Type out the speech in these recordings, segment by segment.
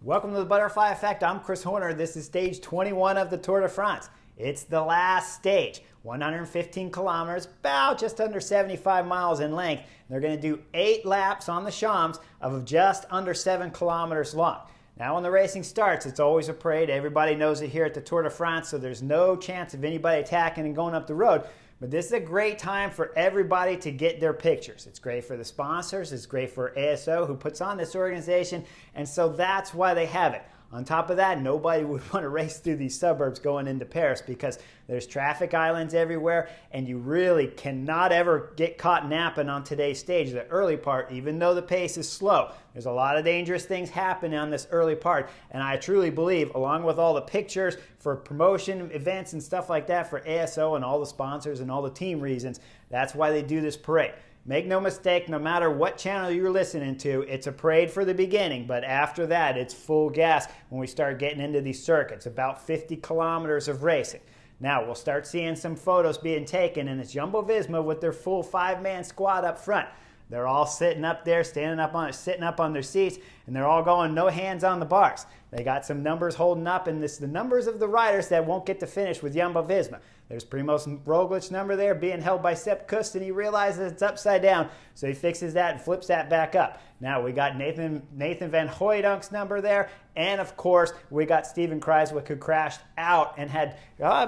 Welcome to the Butterfly Effect. I'm Chris Horner. This is stage 21 of the Tour de France. It's the last stage, 115 kilometers, about just under 75 miles in length. They're going to do 8 laps on the Champs of just under 7 kilometers long. Now when the racing starts, it's always a parade. Everybody knows it here at the Tour de France, so there's no chance of anybody attacking and going up the road. But this is a great time for everybody to get their pictures. It's great for the sponsors. It's great for ASO, who puts on this organization. And so that's why they have it. On top of that, nobody would want to race through these suburbs going into Paris because there's traffic islands everywhere, and you really cannot ever get caught napping on today's stage, the early part, even though the pace is slow. There's a lot of dangerous things happening on this early part, and I truly believe, along with all the pictures for promotion events and stuff like that for ASO and all the sponsors and all the team reasons, that's why they do this parade. Make no mistake, no matter what channel you're listening to, it's a parade for the beginning, but after that, it's full gas when we start getting into these circuits, about 50 kilometers of racing. Now, we'll start seeing some photos being taken, and it's Jumbo-Visma with their full 5-man squad up front. They're all sitting up there, sitting up on their seats, and they're all going no hands on the bars. They got some numbers holding up, and this is the numbers of the riders that won't get to finish with Jumbo-Visma. There's Primoz Roglic's number there being held by Sepp Kuss, and he realizes it's upside down, so he fixes that and flips that back up. Now we got Nathan Van Hooydonk's number there, and of course we got Steven Kruijswijk, who crashed out and had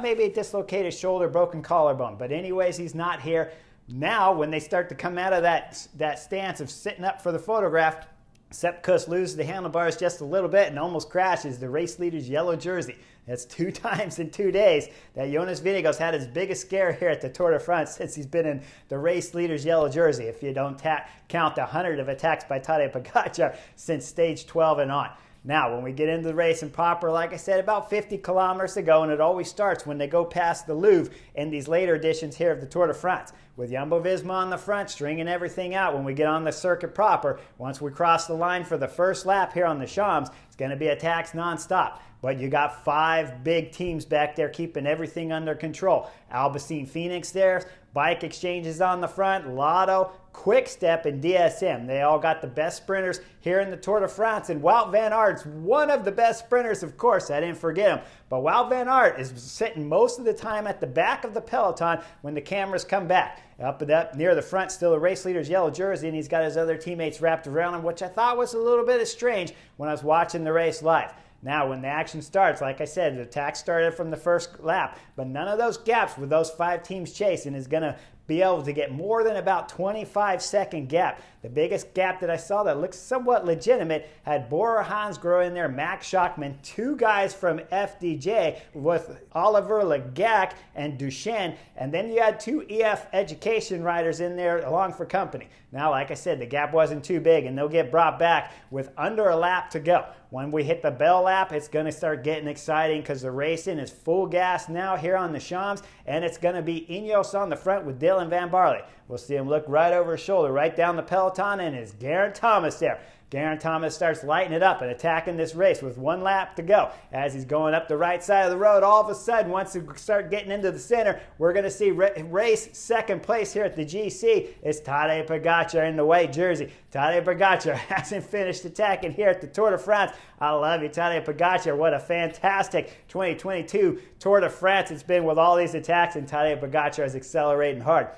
maybe a dislocated shoulder, broken collarbone. But anyways, he's not here. Now, when they start to come out of that stance of sitting up for the photograph, Sepp Kuss loses the handlebars just a little bit and almost crashes the race leader's yellow jersey. That's 2 times in 2 days that Jonas Vingegaard had his biggest scare here at the Tour de France since he's been in the race leader's yellow jersey, if you don't count the 100 of attacks by Tadej Pogačar since stage 12 and on. Now, when we get into the racing proper, like I said, about 50 kilometers to go, and it always starts when they go past the Louvre in these later editions here of the Tour de France. With Jumbo-Visma on the front, stringing everything out when we get on the circuit proper. Once we cross the line for the first lap here on the Champs, it's going to be attacks nonstop. But you got 5 big teams back there keeping everything under control. Alpecin Phoenix there, Bike Exchanges on the front, Lotto, Quick Step, and DSM. They all got the best sprinters here in the Tour de France, and Wout van Aert's one of the best sprinters, of course. I didn't forget him. But Wout van Aert is sitting most of the time at the back of the peloton when the cameras come back. Up near the front, still the race leader's yellow jersey, and he's got his other teammates wrapped around him, which I thought was a little bit strange when I was watching the race live. Now, when the action starts, like I said, the attack started from the first lap, but none of those gaps with those 5 teams chasing is going to be able to get more than about 25-second gap. The biggest gap that I saw that looks somewhat legitimate had Bora Hansgrohe in there, Max Schachmann, 2 guys from FDJ with Oliver Legac and Duchenne, and then you had 2 EF education riders in there along for company. Now, like I said, the gap wasn't too big, and they'll get brought back with under a lap to go. When we hit the bell lap, it's going to start getting exciting because the racing is full gas now here on the Champs, and it's going to be Ineos on the front with Dylan Van Barley. We'll see him look right over his shoulder, right down the peloton, and it's Garrett Thomas there. Garrett Thomas starts lighting it up and attacking this race with 1 lap to go. As he's going up the right side of the road, all of a sudden, once we start getting into the center, we're going to see race second place here at the GC. It's Tadej Pogačar in the white jersey. Tadej Pogačar hasn't finished attacking here at the Tour de France. I love you, Tadej Pogačar. What a fantastic 2022 Tour de France it's been with all these attacks, and Tadej Pogačar is accelerating hard.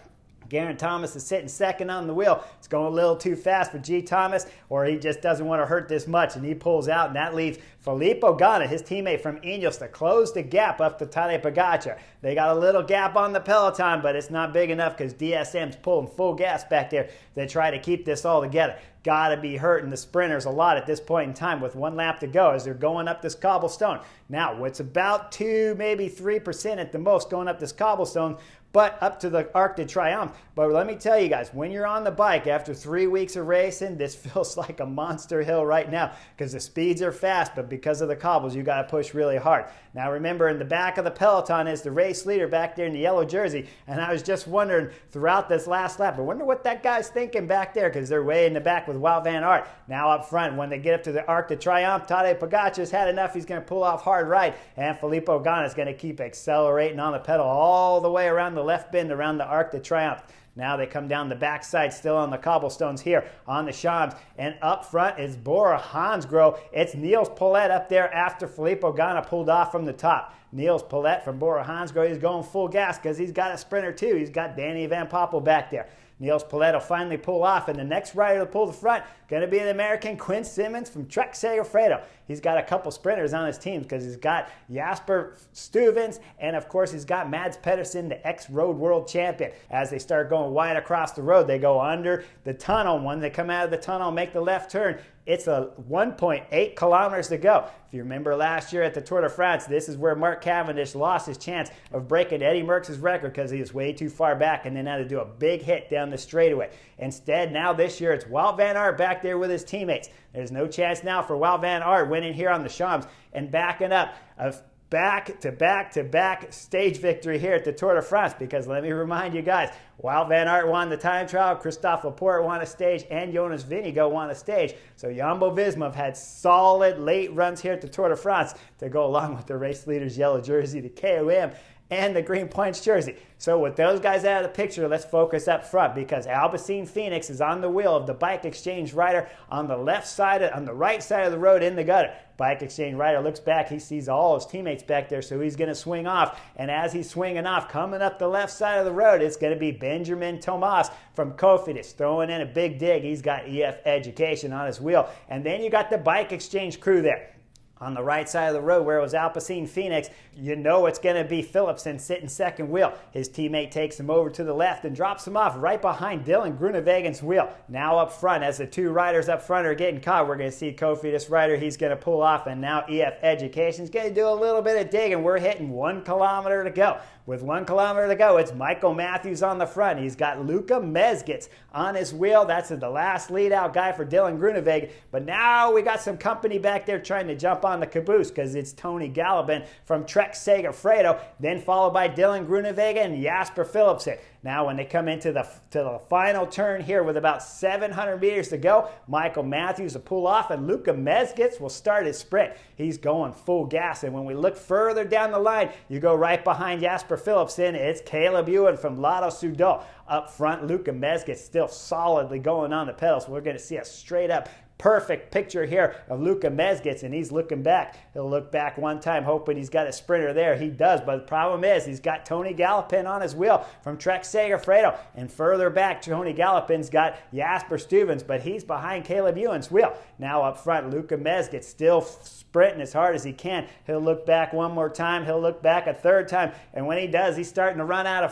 Garrett Thomas is sitting second on the wheel. It's going a little too fast for G. Thomas, or he just doesn't want to hurt this much, and he pulls out, and that leaves Filippo Ganna, his teammate from Ineos, to close the gap up to Tadej Pogačar. They got a little gap on the peloton, but it's not big enough because DSM's pulling full gas back there to try to keep this all together. Got to be hurting the sprinters a lot at this point in time with 1 lap to go as they're going up this cobblestone. Now, it's about 2, maybe 3% at the most going up this cobblestone, but up to the Arc de Triomphe. But let me tell you guys, when you're on the bike after 3 weeks of racing, this feels like a monster hill right now because the speeds are fast, but because of the cobbles, you got to push really hard. Now remember, in the back of the peloton is the race leader back there in the yellow jersey, and I was just wondering throughout this last lap, I wonder what that guy's thinking back there because they're way in the back with Wout van Aert. Now up front, when they get up to the Arc de Triomphe, Tadej Pogačar's had enough. He's going to pull off hard right, and Filippo Ganna is going to keep accelerating on the pedal all the way around the left bend around the Arc de Triomphe. Now they come down the backside, still on the cobblestones here on the Champs. And up front is Bora Hansgrohe. It's Niels Paulette up there after Filippo Ganna pulled off from the top. Niels Paulette from Bora Hansgrohe is going full gas because he's got a sprinter too. He's got Danny Van Poppel back there. Niels Paulette will finally pull off, and the next rider to pull the front going to be the American Quinn Simmons from Trek Segafredo. He's got a couple sprinters on his team because he's got Jasper Stuyvens, and of course he's got Mads Pedersen, the ex-road world champion. As they start going wide across the road, they go under the tunnel. When they come out of the tunnel, make the left turn. It's a 1.8 kilometers to go. If you remember last year at the Tour de France, this is where Mark Cavendish lost his chance of breaking Eddie Merckx's record because he was way too far back and then had to do a big hit down the straightaway. Instead, now this year, it's Wout van Aert back there with his teammates. There's no chance now for Wout van Aert winning here on the Champs and backing up a back-to-back stage victory here at the Tour de France, because let me remind you guys, Wout van Aert won the time trial, Christophe Laporte won a stage, and Jonas Vingegaard won a stage. So Jumbo-Visma have had solid late runs here at the Tour de France to go along with the race leader's yellow jersey, the KOM, and the Green Points jersey. So with those guys out of the picture, let's focus up front, because Alpecin Phoenix is on the wheel of the Bike Exchange rider on the right side of the road in the gutter. Bike Exchange rider looks back, he sees all his teammates back there, so he's going to swing off. And as he's swinging off, coming up the left side of the road, it's going to be Benjamin Thomas from Cofidis throwing in a big dig. He's got EF Education on his wheel. And then you got the Bike Exchange crew there. On the right side of the road where it was Alpecin Phoenix, you know it's going to be Philipsen sitting second wheel. His teammate takes him over to the left and drops him off right behind Dylan Groenewegen's wheel. Now up front, as the two riders up front are getting caught, we're going to see Cofidis rider, he's going to pull off, and now EF Education's going to do a little bit of digging. We're hitting 1 kilometer to go. With 1 kilometer to go, it's Michael Matthews on the front. He's got Luka Mezgec on his wheel. That's the last lead-out guy for Dylan Groenewegen. But now we got some company back there trying to jump on the caboose, because it's Tony Galopin from Trek Segafredo, then followed by Dylan Groenewegen and Jasper Philipsen. Now when they come into the final turn here with about 700 meters to go, Michael Matthews will pull off and Luka Mezgec will start his sprint. He's going full gas, and when we look further down the line, you go right behind Jasper Philipsen. It's Caleb Ewan from Lotto Soudal. Up front, Luka Mezgec still solidly going on the pedals. We're going to see a straight up perfect picture here of Luka Mezgec, and he's looking back. He'll look back one time hoping he's got a sprinter there. He does, but the problem is he's got Tony Galopin on his wheel from Trek Segafredo. And further back, Tony Galopin's got Jasper Stuyvens, but he's behind Caleb Ewan's wheel. Now up front, Luka Mezgec still sprinting as hard as he can. He'll look back one more time. He'll look back a third time, and when he does, he's starting to run out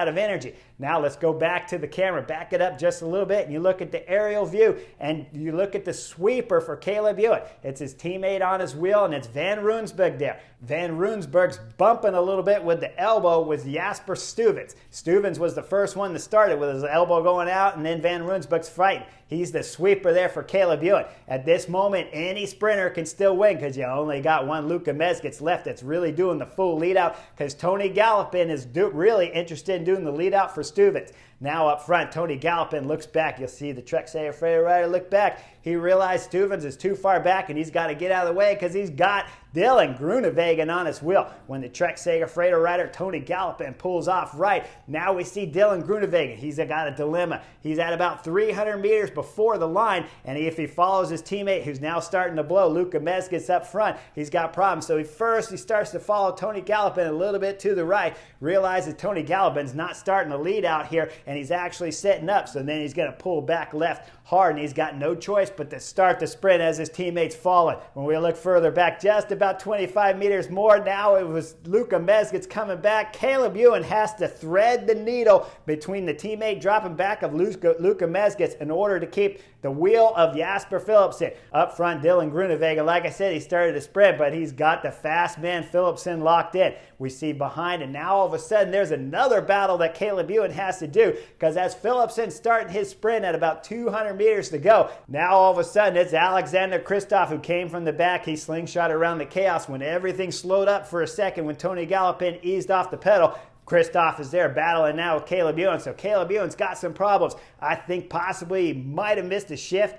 of energy. Now let's go back to the camera, back it up just a little bit, and you look at the aerial view, and you look at the sweeper for Caleb Ewan. It's his teammate on his wheel, and it's Van Runsberg there. Van Runsberg's bumping a little bit with the elbow with Jasper Stuyvens. Stuyvens was the first one to start it with his elbow going out, and then Van Runsberg's fighting. He's the sweeper there for Caleb Ewan. At this moment, any sprinter can still win, because you only got one Luka Mezgec left that's really doing the full lead out, because Tony Galopin is really interested in doing the lead out for Stuyvens. Now up front, Tony Galopin looks back. You'll see the Trek Segafredo rider look back. He realized Stuyvens is too far back, and he's got to get out of the way because he's got Dylan Groenewegen on his wheel. When the Trek Segafredo rider Tony Galopin pulls off right, now we see Dylan Groenewegen. He's got a dilemma. He's at about 300 meters before the line, and if he follows his teammate, who's now starting to blow, Luka Mezgec up front, he's got problems. So he starts to follow Tony Galopin a little bit to the right, realizes Tony Galopin's not starting to lead out here, and he's actually setting up. So then he's going to pull back left hard, and he's got no choice but to start the sprint as his teammates falling. When we look further back, just about 25 meters more, now it was Luka Mezgec coming back. Caleb Ewan has to thread the needle between the teammate dropping back of Luka Mezgec in order to keep the wheel of Jasper Philipsen. Up front, Dylan Groenewegen, like I said, he started to sprint, but he's got the fast man Philipsen locked in. We see behind, and now all of a sudden there's another battle that Caleb Ewan has to do, because as Philipsen starting his sprint at about 200 meters to go, now all of a sudden it's Alexander Kristoff who came from the back. He slingshot around the chaos when everything slowed up for a second when Tony Galopin eased off the pedal. Kristoff is there battling now with Caleb Ewan, so Caleb Ewan's got some problems. I think possibly he might have missed a shift.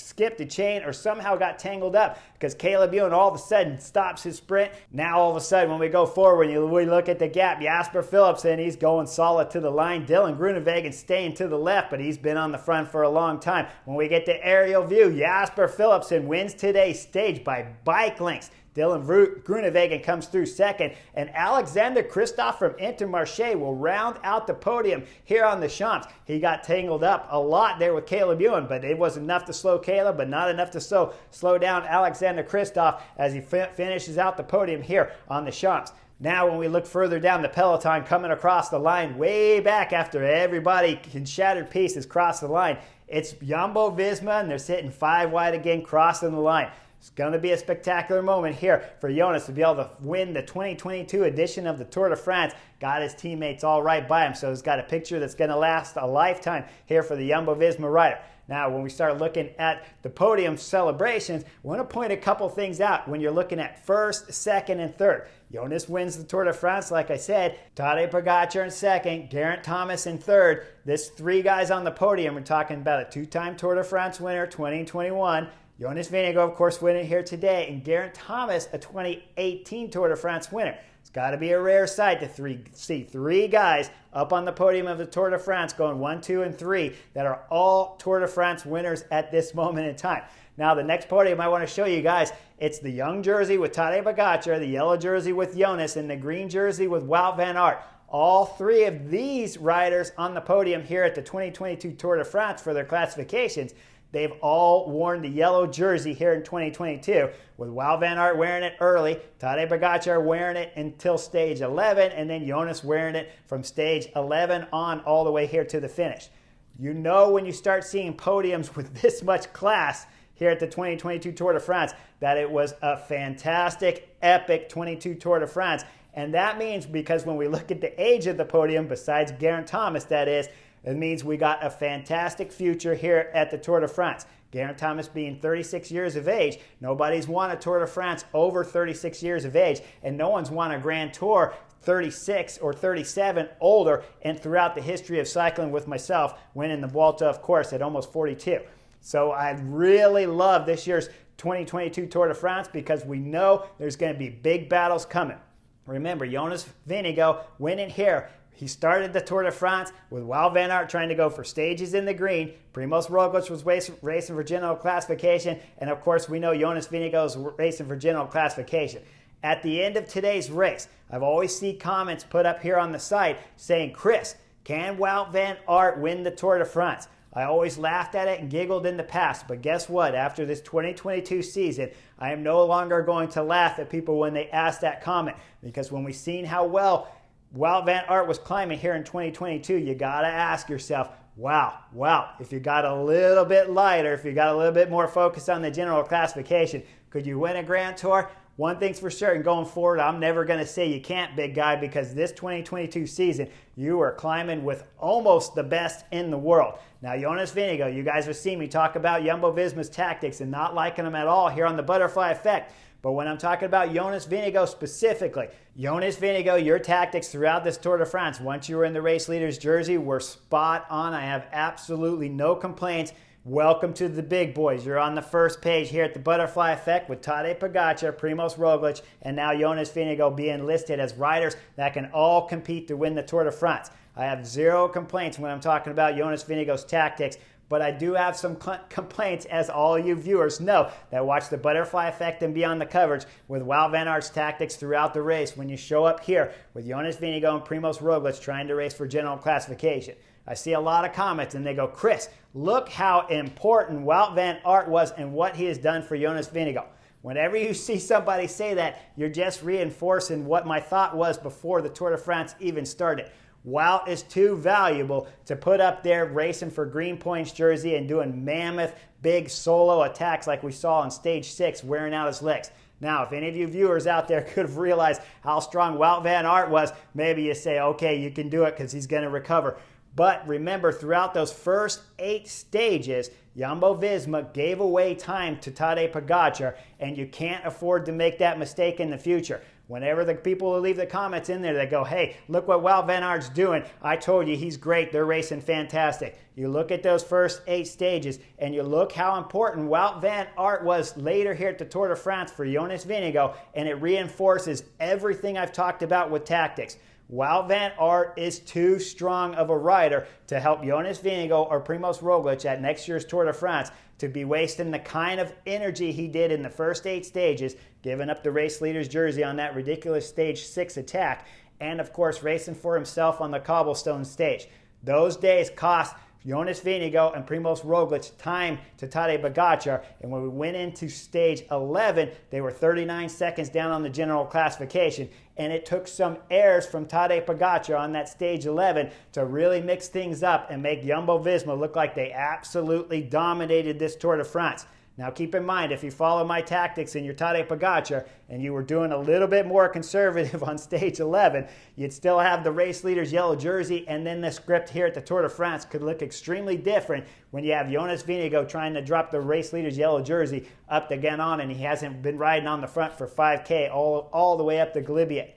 skipped a chain or somehow got tangled up, because Caleb Ewan all of a sudden stops his sprint. Now all of a sudden when we go forward, we look at the gap, Jasper Philipsen, he's going solid to the line. Dylan Groenewegen staying to the left, but he's been on the front for a long time. When we get the aerial view, Jasper Philipsen wins today's stage by bike lengths. Dylan Groenewegen comes through second, and Alexander Kristoff from Intermarché will round out the podium here on the Champs. He got tangled up a lot there with Caleb Ewan, but it was enough to slow Caleb, but not enough to slow down Alexander Kristoff as he finishes out the podium here on the Champs. Now when we look further down the peloton coming across the line, way back after everybody in shattered pieces crossed the line, it's Jumbo-Visma, and they're sitting 5 wide again, crossing the line. It's going to be a spectacular moment here for Jonas to be able to win the 2022 edition of the Tour de France. Got his teammates all right by him, so he's got a picture that's going to last a lifetime here for the Jumbo-Visma rider. Now, when we start looking at the podium celebrations, I want to point a couple things out when you're looking at first, second, and third. Jonas wins the Tour de France, like I said. Tadej Pogačar in second, Geraint Thomas in third. This 3 guys on the podium. We're talking about a 2-time Tour de France winner, 2021. Jonas Vingegaard, of course, winning here today, and Geraint Thomas, a 2018 Tour de France winner. It's got to be a rare sight to see 3 guys up on the podium of the Tour de France going 1, 2, and 3 that are all Tour de France winners at this moment in time. Now, the next podium I want to show you guys, it's the young jersey with Tadej Pogačar, the yellow jersey with Jonas, and the green jersey with Wout van Aert. All 3 of these riders on the podium here at the 2022 Tour de France for their classifications. They've all worn the yellow jersey here in 2022, with Wout van Aert wearing it early, Tadej Pogačar wearing it until stage 11, and then Jonas wearing it from stage 11 on all the way here to the finish. You know when you start seeing podiums with this much class here at the 2022 Tour de France that it was a fantastic, epic 22 Tour de France. And that means, because when we look at the age of the podium, besides Geraint Thomas that is, it means we got a fantastic future here at the Tour de France. Geraint Thomas being 36 years of age. Nobody's won a Tour de France over 36 years of age, and no one's won a Grand Tour 36 or 37 older, and throughout the history of cycling with myself, winning the Vuelta, of course, at almost 42. So I really love this year's 2022 Tour de France, because we know there's going to be big battles coming. Remember, Jonas Vingegaard winning here. He started the Tour de France with Wout van Aert trying to go for stages in the green. Primoz Roglic was racing for general classification. And of course, we know Jonas Vingegaard is racing for general classification. At the end of today's race, I've always seen comments put up here on the site saying, Chris, can Wout van Aert win the Tour de France? I always laughed at it and giggled in the past, but guess what? After this 2022 season, I am no longer going to laugh at people when they ask that comment, because when we've seen how well Wout van Aert was climbing here in 2022, you got to ask yourself, wow, if you got a little bit lighter, if you got a little bit more focus on the general classification, could you win a Grand Tour? One thing's for sure, and going forward, I'm never going to say you can't, big guy, because this 2022 season, you are climbing with almost the best in the world. Now, Jonas Vingegaard, you guys have seen me talk about Jumbo-Visma's tactics and not liking them at all here on the Butterfly Effect. But when I'm talking about Jonas Vingegaard specifically, Jonas Vingegaard, your tactics throughout this Tour de France, once you were in the race leader's jersey, were spot on. I have absolutely no complaints. Welcome to the big boys. You're on the first page here at the Butterfly Effect with Tadej Pogačar, Primoz Roglic, and now Jonas Vingegaard being listed as riders that can all compete to win the Tour de France. I have zero complaints when I'm talking about Jonas Vingegaard's tactics, but I do have some complaints, as all you viewers know that watch the Butterfly Effect and beyond the coverage, with Wout van Aert's tactics throughout the race when you show up here with Jonas Vingegaard and Primoz Roglic trying to race for general classification. I see a lot of comments and they go, Chris, look how important Wout van Aert was and what he has done for Jonas Vingegaard. Whenever you see somebody say that, you're just reinforcing what my thought was before the Tour de France even started. Wout is too valuable to put up there racing for Green Point's jersey and doing mammoth, big solo attacks like we saw on stage 6, wearing out his legs. Now, if any of you viewers out there could have realized how strong Wout van Aert was, maybe you say, okay, you can do it because he's going to recover. But remember, throughout those first 8 stages, Jumbo-Visma gave away time to Tadej Pogačar, and you can't afford to make that mistake in the future. Whenever the people who leave the comments in there, they go, hey, look what Wout van Aert's doing. I told you, he's great. They're racing fantastic. You look at those first 8 stages, and you look how important Wout van Aert was later here at the Tour de France for Jonas Vingegaard, and it reinforces everything I've talked about with tactics. Wout van Aert is too strong of a rider to help Jonas Vingegaard or Primož Roglič at next year's Tour de France to be wasting the kind of energy he did in the first 8 stages, giving up the race leader's jersey on that ridiculous stage 6 attack, and of course racing for himself on the cobblestone stage. Those days cost Jonas Vingegaard and Primož Roglič time to Tadej Pogačar, and when we went into stage 11, they were 39 seconds down on the general classification, and it took some errors from Tadej Pogačar on that stage 11 to really mix things up and make Jumbo-Visma look like they absolutely dominated this Tour de France. Now keep in mind, if you follow my tactics and you're Tadej Pogačar and you were doing a little bit more conservative on stage 11, you'd still have the race leader's yellow jersey, and then the script here at the Tour de France could look extremely different when you have Jonas Vingegaard trying to drop the race leader's yellow jersey up to Gannon, and he hasn't been riding on the front for 5K all the way up to Galibier.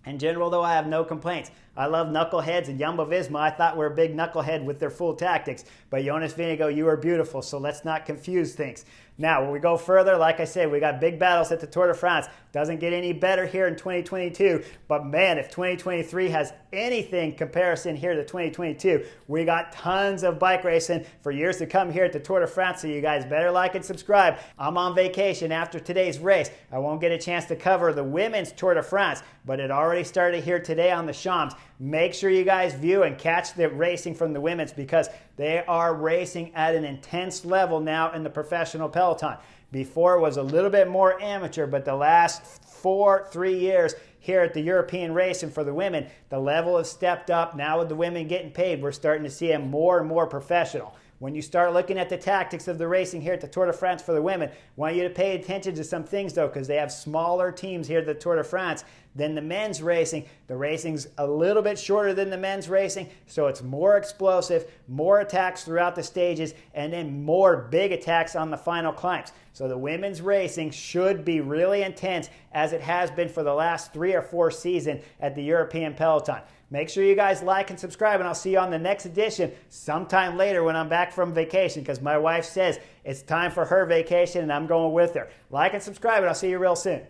In general, though, I have no complaints. I love knuckleheads, and Jumbo-Visma, I thought were a big knucklehead with their full tactics. But Jonas Vingegaard, you are beautiful, so let's not confuse things. Now, when we go further, like I said, we got big battles at the Tour de France. Doesn't get any better here in 2022. But man, if 2023 has anything comparison here to 2022, we got tons of bike racing for years to come here at the Tour de France. So you guys better like and subscribe. I'm on vacation after today's race. I won't get a chance to cover the women's Tour de France, but it already started here today on the Champs. Make sure you guys view and catch the racing from the women's, because they are racing at an intense level now in the professional peloton. Before it was a little bit more amateur, but the last 3 years here at the European racing for the women, the level has stepped up. Now with the women getting paid, we're starting to see them more and more professional. When you start looking at the tactics of the racing here at the Tour de France for the women, I want you to pay attention to some things, though, because they have smaller teams here at the Tour de France than the men's racing. The racing's a little bit shorter than the men's racing, so it's more explosive, more attacks throughout the stages, and then more big attacks on the final climbs. So the women's racing should be really intense, as it has been for the last 3 or 4 seasons at the European peloton. Make sure you guys like and subscribe, and I'll see you on the next edition sometime later when I'm back from vacation, because my wife says it's time for her vacation and I'm going with her. Like and subscribe, and I'll see you real soon.